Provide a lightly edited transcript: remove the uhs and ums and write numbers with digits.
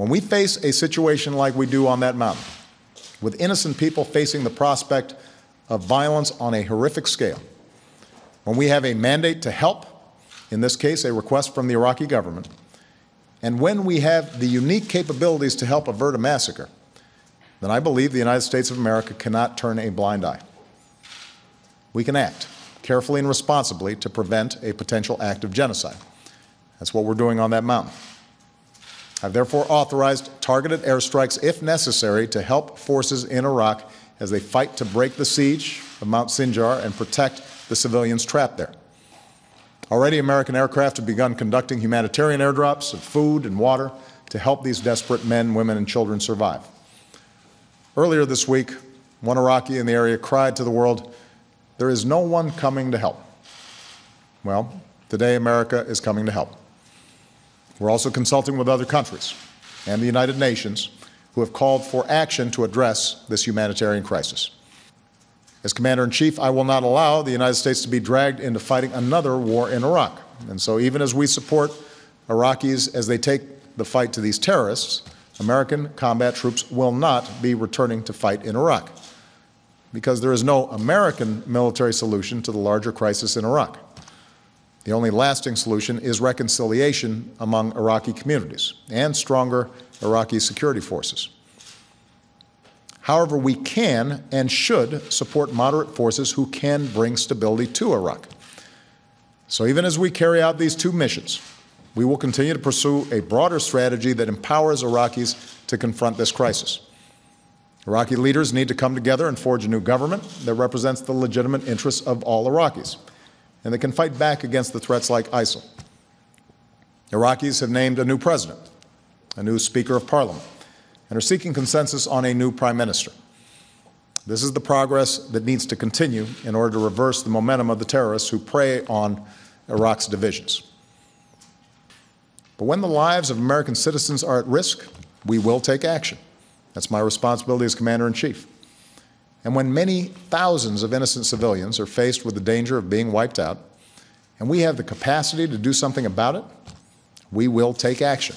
When we face a situation like we do on that mountain, with innocent people facing the prospect of violence on a horrific scale, when we have a mandate to help, in this case a request from the Iraqi government, and when we have the unique capabilities to help avert a massacre, then I believe the United States of America cannot turn a blind eye. We can act carefully and responsibly to prevent a potential act of genocide. That's what we're doing on that mountain. I've therefore authorized targeted airstrikes, if necessary, to help forces in Iraq as they fight to break the siege of Mount Sinjar and protect the civilians trapped there. Already, American aircraft have begun conducting humanitarian airdrops of food and water to help these desperate men, women, and children survive. Earlier this week, one Iraqi in the area cried to the world, "There is no one coming to help." Well, today America is coming to help. We're also consulting with other countries and the United Nations who have called for action to address this humanitarian crisis. As Commander-in-Chief, I will not allow the United States to be dragged into fighting another war in Iraq. And so even as we support Iraqis as they take the fight to these terrorists, American combat troops will not be returning to fight in Iraq, because there is no American military solution to the larger crisis in Iraq. The only lasting solution is reconciliation among Iraqi communities and stronger Iraqi security forces. However, we can and should support moderate forces who can bring stability to Iraq. So even as we carry out these two missions, we will continue to pursue a broader strategy that empowers Iraqis to confront this crisis. Iraqi leaders need to come together and forge a new government that represents the legitimate interests of all Iraqis, and that can fight back against the threats like ISIL. Iraqis have named a new president, a new Speaker of Parliament, and are seeking consensus on a new Prime Minister. This is the progress that needs to continue in order to reverse the momentum of the terrorists who prey on Iraq's divisions. But when the lives of American citizens are at risk, we will take action. That's my responsibility as Commander-in-Chief. And when many thousands of innocent civilians are faced with the danger of being wiped out, and we have the capacity to do something about it, we will take action.